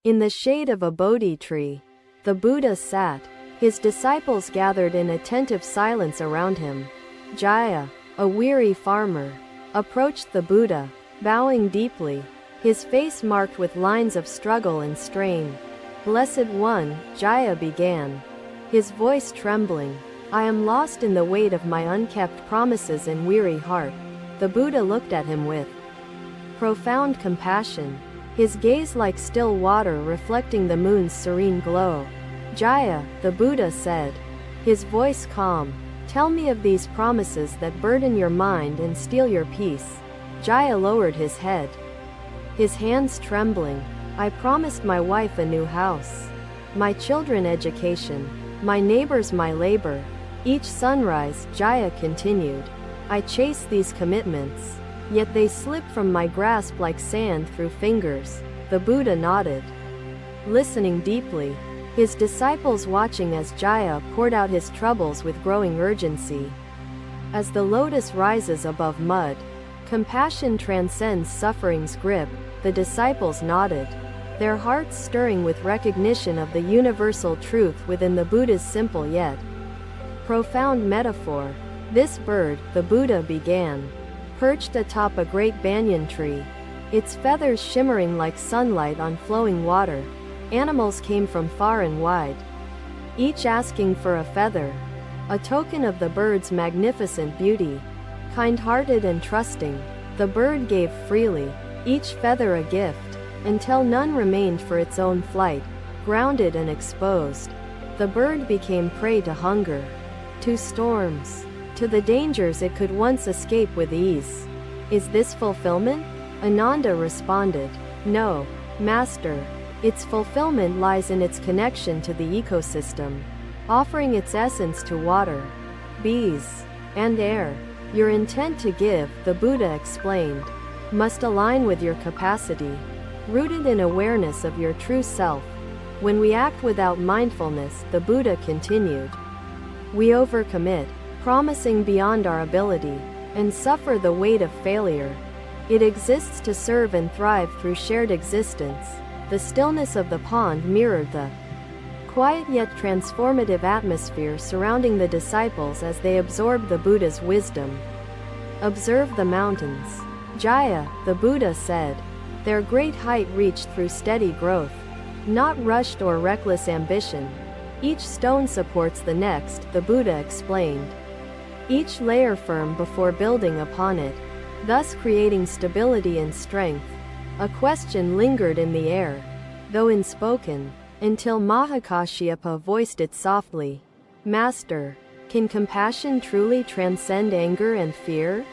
In the shade of a Bodhi tree, the Buddha sat. His disciples gathered in attentive silence around him. Jaya, a weary farmer, approached the Buddha, bowing deeply, his face marked with lines of struggle and strain. "Blessed One," Jaya began, his voice trembling, "I am lost in the weight of my unkept promises and weary heart." The Buddha looked at him with profound compassion, his gaze like still water reflecting the moon's serene glow. "Jaya," the Buddha said, his voice calm, "tell me of these promises that burden your mind and steal your peace." Jaya lowered his head, his hands trembling. "I promised my wife a new house, my children education, my neighbors my labor. Each sunrise," Jaya continued, "I chase these commitments, yet they slip from my grasp like sand through fingers." The Buddha nodded, listening deeply, his disciples watching as Jaya poured out his troubles with growing urgency. As the lotus rises above mud, compassion transcends suffering's grip. The disciples nodded, their hearts stirring with recognition of the universal truth within the Buddha's simple yet profound metaphor. "This bird," the Buddha began, perched atop a great banyan tree, its feathers shimmering like sunlight on flowing water. Animals came from far and wide, each asking for a feather, a token of the bird's magnificent beauty. Kind-hearted and trusting, the bird gave freely, each feather a gift, until none remained for its own flight. Grounded and exposed, the bird became prey to hunger, to storms, to the dangers it could once escape with ease. "Is this fulfillment?" Ananda responded, "No, Master. Its fulfillment lies in its connection to the ecosystem, offering its essence to water, bees, and air. Your intent to give," the Buddha explained, "must align with your capacity, rooted in awareness of your true self. When we act without mindfulness," the Buddha continued, "we overcommit, promising beyond our ability, and suffer the weight of failure. It exists to serve and thrive through shared existence." The stillness of the pond mirrored the quiet yet transformative atmosphere surrounding the disciples as they absorbed the Buddha's wisdom. "Observe the mountains, Jaya," the Buddha said. "Their great height reached through steady growth, not rushed or reckless ambition. Each stone supports the next," the Buddha explained, each layer firm before building upon it, thus creating stability and strength. A question lingered in the air, though unspoken, until Mahakashyapa voiced it softly. "Master, can compassion truly transcend anger and fear?"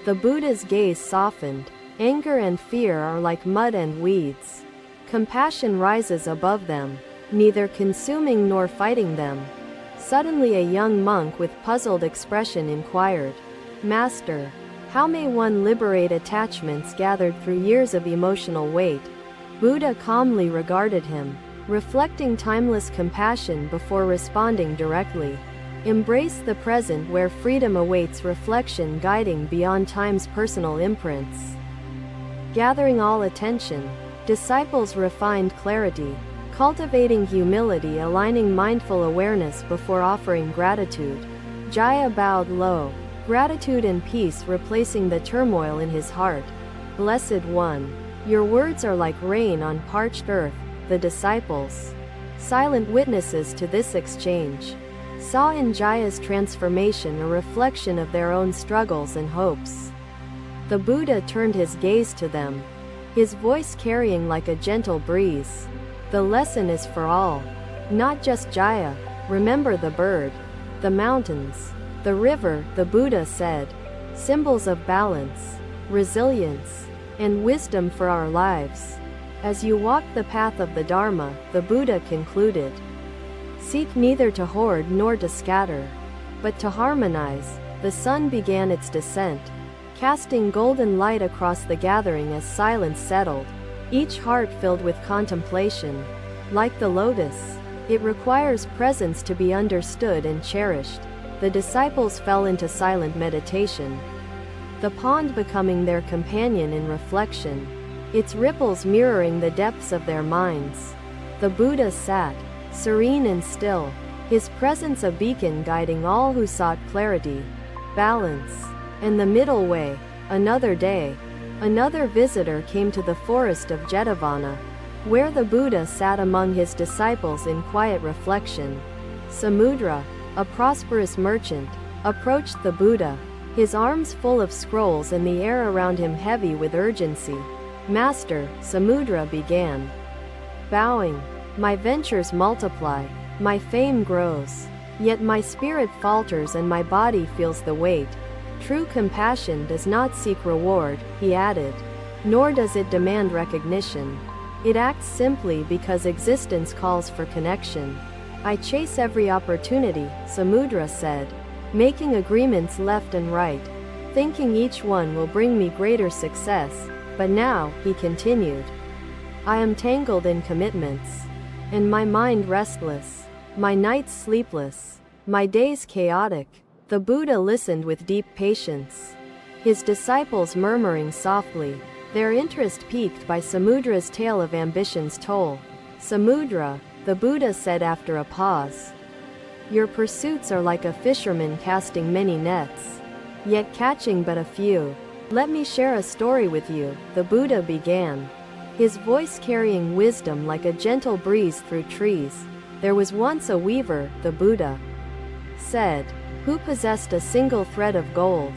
The Buddha's gaze softened. "Anger and fear are like mud and weeds. Compassion rises above them, neither consuming nor fighting them." Suddenly a young monk with puzzled expression inquired, "Master, how may one liberate attachments gathered through years of emotional weight?" Buddha calmly regarded him, reflecting timeless compassion before responding directly. "Embrace the present where freedom awaits reflection guiding beyond time's personal imprints." Gathering all attention, disciples refined clarity, cultivating humility, aligning mindful awareness before offering gratitude. Jaya bowed low, gratitude and peace replacing the turmoil in his heart. "Blessed One, your words are like rain on parched earth." The disciples, silent witnesses to this exchange, saw in Jaya's transformation a reflection of their own struggles and hopes. The Buddha turned his gaze to them, his voice carrying like a gentle breeze. "The lesson is for all, not just Jaya. Remember the bird, the mountains, the river," the Buddha said, "symbols of balance, resilience, and wisdom for our lives. As you walk the path of the Dharma," the Buddha concluded, "seek neither to hoard nor to scatter, but to harmonize." The sun began its descent, casting golden light across the gathering as silence settled, each heart filled with contemplation. Like the lotus, it requires presence to be understood and cherished. The disciples fell into silent meditation, the pond becoming their companion in reflection, its ripples mirroring the depths of their minds. The Buddha sat, serene and still, his presence a beacon guiding all who sought clarity, balance, and the middle way. Another day, another visitor came to the forest of Jetavana, where the Buddha sat among his disciples in quiet reflection. Samudra, a prosperous merchant, approached the Buddha, his arms full of scrolls and the air around him heavy with urgency. "Master," Samudra began, bowing, "my ventures multiply, my fame grows, yet my spirit falters and my body feels the weight. True compassion does not seek reward," he added, "nor does it demand recognition. It acts simply because existence calls for connection." "I chase every opportunity," Samudra said, "making agreements left and right, thinking each one will bring me greater success. But now," he continued, "I am tangled in commitments, and my mind restless, my nights sleepless, my days chaotic." The Buddha listened with deep patience, his disciples murmuring softly, their interest piqued by Samudra's tale of ambition's toll. "Samudra," the Buddha said after a pause, "your pursuits are like a fisherman casting many nets, yet catching but a few. Let me share a story with you," the Buddha began, his voice carrying wisdom like a gentle breeze through trees. "There was once a weaver," the Buddha said, "who possessed a single thread of gold,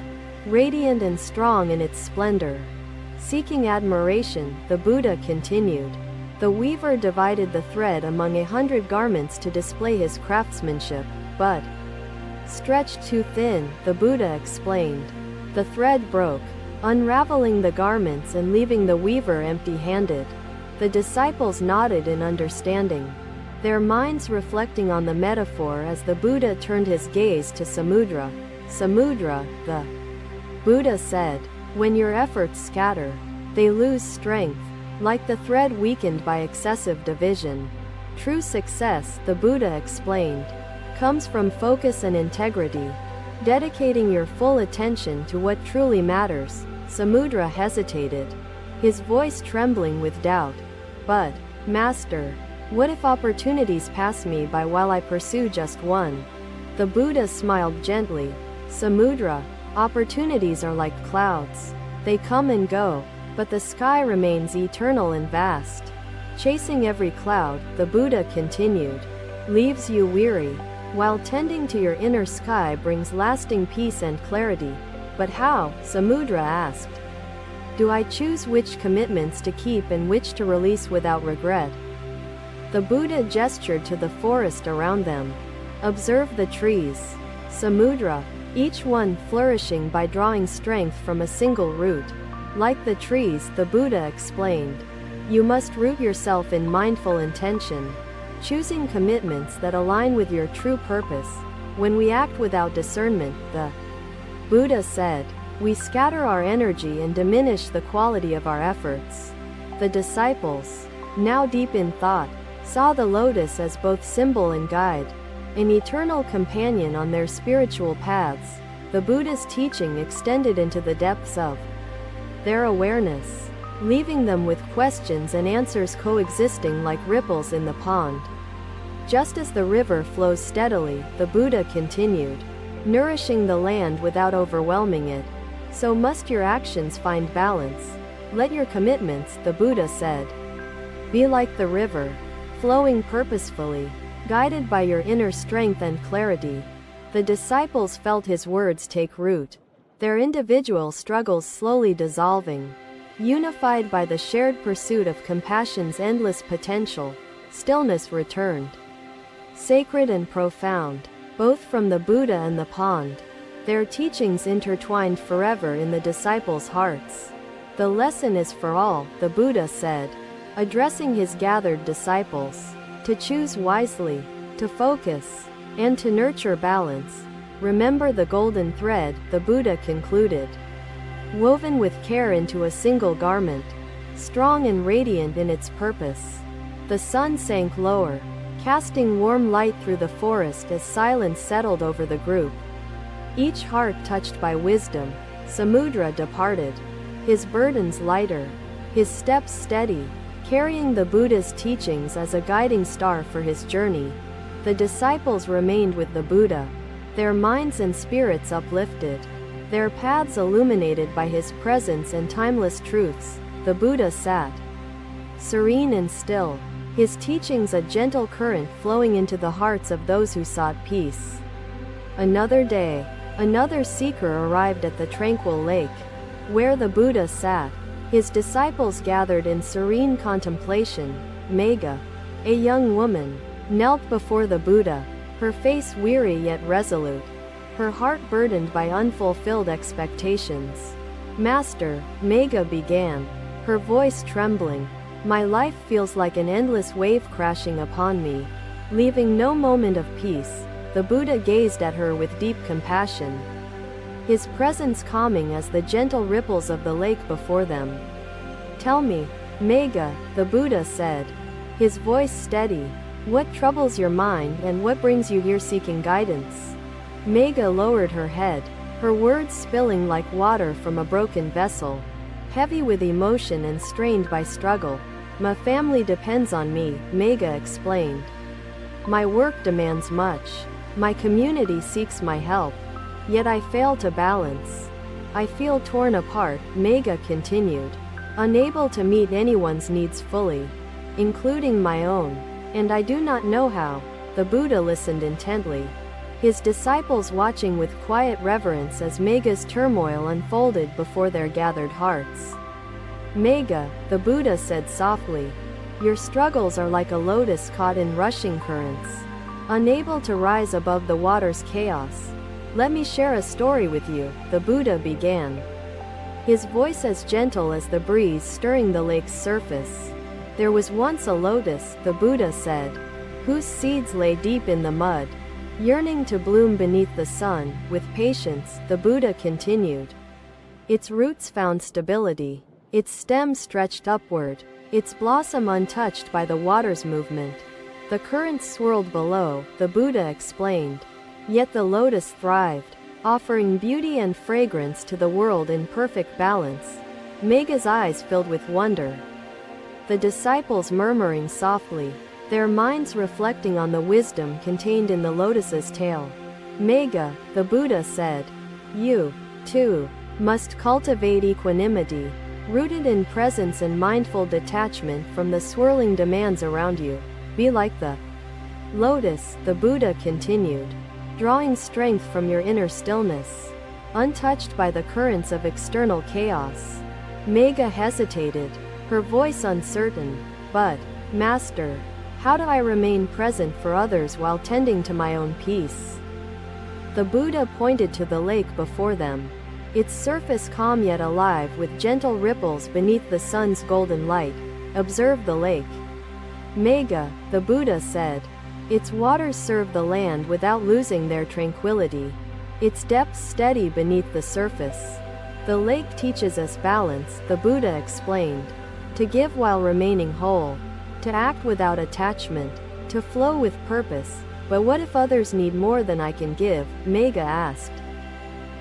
radiant and strong in its splendor. Seeking admiration," the Buddha continued, "the weaver divided the thread among 100 garments to display his craftsmanship, but stretched too thin," the Buddha explained. The thread broke, unraveling the garments and leaving the weaver empty-handed. The disciples nodded in understanding, their minds reflecting on the metaphor as the Buddha turned his gaze to Samudra. "Samudra," the Buddha said, "when your efforts scatter, they lose strength, like the thread weakened by excessive division. True success," the Buddha explained, "comes from focus and integrity, dedicating your full attention to what truly matters." Samudra hesitated, his voice trembling with doubt. "But, Master, what if opportunities pass me by while I pursue just one?" The Buddha smiled gently. "Samudra, opportunities are like clouds. They come and go, but the sky remains eternal and vast. Chasing every cloud," the Buddha continued, "leaves you weary, while tending to your inner sky brings lasting peace and clarity." "But how?" Samudra asked. "Do I choose which commitments to keep and which to release without regret?" The Buddha gestured to the forest around them. "Observe the trees, Samudra, each one flourishing by drawing strength from a single root. Like the trees," the Buddha explained, "you must root yourself in mindful intention, choosing commitments that align with your true purpose. When we act without discernment," the Buddha said, "we scatter our energy and diminish the quality of our efforts." The disciples, now deep in thought, saw the lotus as both symbol and guide, an eternal companion on their spiritual paths. The Buddha's teaching extended into the depths of their awareness, leaving them with questions and answers coexisting like ripples in the pond. Just as the river flows steadily, the Buddha continued, nourishing the land without overwhelming it, so must your actions find balance. Let your commitments, the Buddha said, be like the river, flowing purposefully, guided by your inner strength and clarity. The disciples felt his words take root, their individual struggles slowly dissolving. Unified by the shared pursuit of compassion's endless potential, stillness returned. Sacred and profound, both from the Buddha and the pond, their teachings intertwined forever in the disciples' hearts. The lesson is for all, the Buddha said, addressing his gathered disciples, to choose wisely, to focus, and to nurture balance. Remember the golden thread, the Buddha concluded, woven with care into a single garment, strong and radiant in its purpose. The sun sank lower, casting warm light through the forest as silence settled over the group. Each heart touched by wisdom, Samudra departed, his burdens lighter, his steps steady, carrying the Buddha's teachings as a guiding star for his journey. The disciples remained with the Buddha, their minds and spirits uplifted, their paths illuminated by his presence and timeless truths. The Buddha sat serene and still, his teachings a gentle current flowing into the hearts of those who sought peace. Another day, another seeker arrived at the tranquil lake, where the Buddha sat. His disciples gathered in serene contemplation. Megha, a young woman, knelt before the Buddha, her face weary yet resolute, her heart burdened by unfulfilled expectations. Master, Megha began, her voice trembling, my life feels like an endless wave crashing upon me, leaving no moment of peace. The Buddha gazed at her with deep compassion, his presence calming as the gentle ripples of the lake before them. Tell me, Megha, the Buddha said, his voice steady, what troubles your mind and what brings you here seeking guidance? Megha lowered her head, her words spilling like water from a broken vessel, heavy with emotion and strained by struggle. My family depends on me, Megha explained. My work demands much. My community seeks my help. Yet I fail to balance. I feel torn apart, Megha continued, unable to meet anyone's needs fully, including my own, and I do not know how. The Buddha listened intently, his disciples watching with quiet reverence as Megha's turmoil unfolded before their gathered hearts. Megha, the Buddha said softly, your struggles are like a lotus caught in rushing currents, unable to rise above the water's chaos. Let me share a story with you, the Buddha began, his voice as gentle as the breeze stirring the lake's surface. There was once a lotus, the Buddha said, whose seeds lay deep in the mud, yearning to bloom beneath the sun. With patience, the Buddha continued. Its roots found stability, its stem stretched upward, its blossom untouched by the water's movement. The currents swirled below, the Buddha explained. Yet the lotus thrived, offering beauty and fragrance to the world in perfect balance. Megha's eyes filled with wonder, the disciples murmuring softly, their minds reflecting on the wisdom contained in the lotus's tail. Megha, the Buddha said, you, too, must cultivate equanimity, rooted in presence and mindful detachment from the swirling demands around you. Be like the lotus, the Buddha continued, drawing strength from your inner stillness, untouched by the currents of external chaos. Megha hesitated, her voice uncertain. But, Master, how do I remain present for others while tending to my own peace? The Buddha pointed to the lake before them, its surface calm yet alive with gentle ripples beneath the sun's golden light. Observe the lake. Megha, the Buddha said, its waters serve the land without losing their tranquility, its depths steady beneath the surface. The lake teaches us balance, the Buddha explained, to give while remaining whole, to act without attachment, to flow with purpose. But what if others need more than I can give? Megha asked,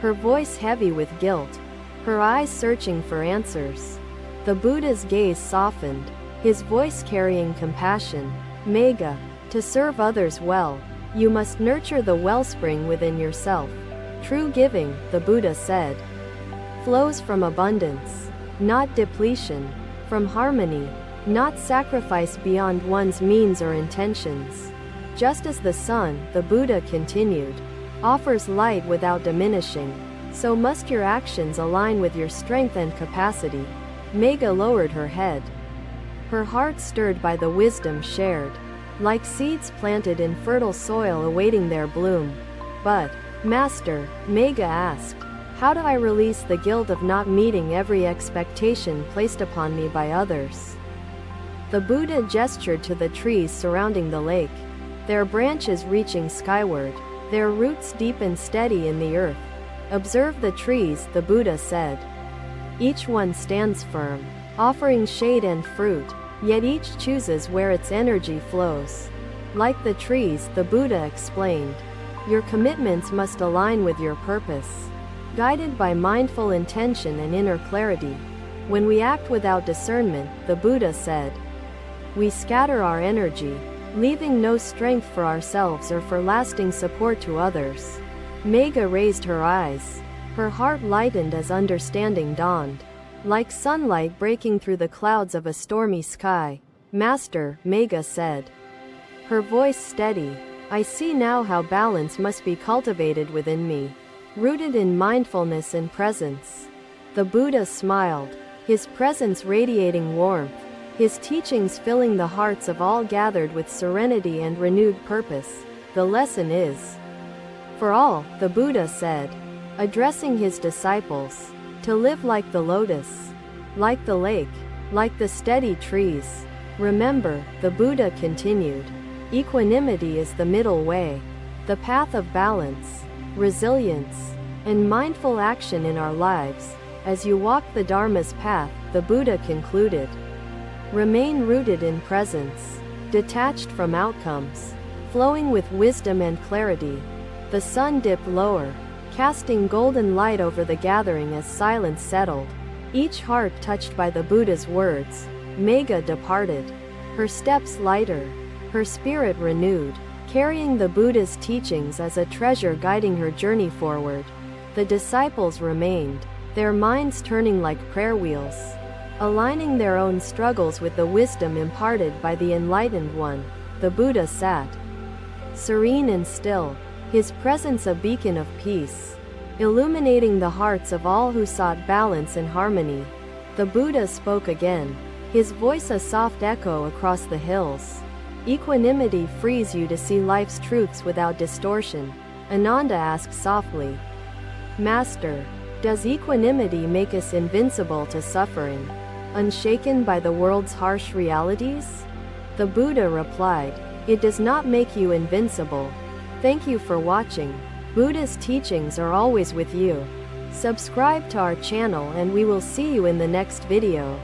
her voice heavy with guilt, her eyes searching for answers. The Buddha's gaze softened, his voice carrying compassion. Megha, to serve others well, you must nurture the wellspring within yourself. True giving, the Buddha said, flows from abundance, not depletion, from harmony, not sacrifice beyond one's means or intentions. Just as the sun, the Buddha continued, offers light without diminishing, so must your actions align with your strength and capacity. Megha lowered her head, her heart stirred by the wisdom shared, like seeds planted in fertile soil awaiting their bloom. But, Master, Megha asked, how do I release the guilt of not meeting every expectation placed upon me by others? The Buddha gestured to the trees surrounding the lake, their branches reaching skyward, their roots deep and steady in the earth. Observe the trees, the Buddha said. Each one stands firm, offering shade and fruit, yet each chooses where its energy flows. Like the trees, the Buddha explained, your commitments must align with your purpose, guided by mindful intention and inner clarity. When we act without discernment, the Buddha said, we scatter our energy, leaving no strength for ourselves or for lasting support to others. Megha raised her eyes. Her heart lightened as understanding dawned. Like sunlight breaking through the clouds of a stormy sky. Master, Megha said. Her voice steady. I see now how balance must be cultivated within me. Rooted in mindfulness and presence. The Buddha smiled, his presence radiating warmth, his teachings filling the hearts of all gathered with serenity and renewed purpose. The lesson is for all, the Buddha said, addressing his disciples, to live like the lotus, like the lake, like the steady trees. Remember, the Buddha continued, equanimity is the middle way, the path of balance, resilience, and mindful action in our lives. As you walk the Dharma's path, the Buddha concluded, remain rooted in presence, detached from outcomes, flowing with wisdom and clarity. The sun dipped lower, casting golden light over the gathering as silence settled, each heart touched by the Buddha's words. Megha departed, her steps lighter, her spirit renewed, carrying the Buddha's teachings as a treasure guiding her journey forward. The disciples remained, their minds turning like prayer wheels, aligning their own struggles with the wisdom imparted by the Enlightened One. The Buddha sat, serene and still, his presence a beacon of peace, illuminating the hearts of all who sought balance and harmony. The Buddha spoke again, his voice a soft echo across the hills. Equanimity frees you to see life's truths without distortion. Ananda asked softly, Master, does equanimity make us invincible to suffering, unshaken by the world's harsh realities? The Buddha replied, it does not make you invincible. Thank you for watching. Buddha's teachings are always with you. Subscribe to our channel and we will see you in the next video.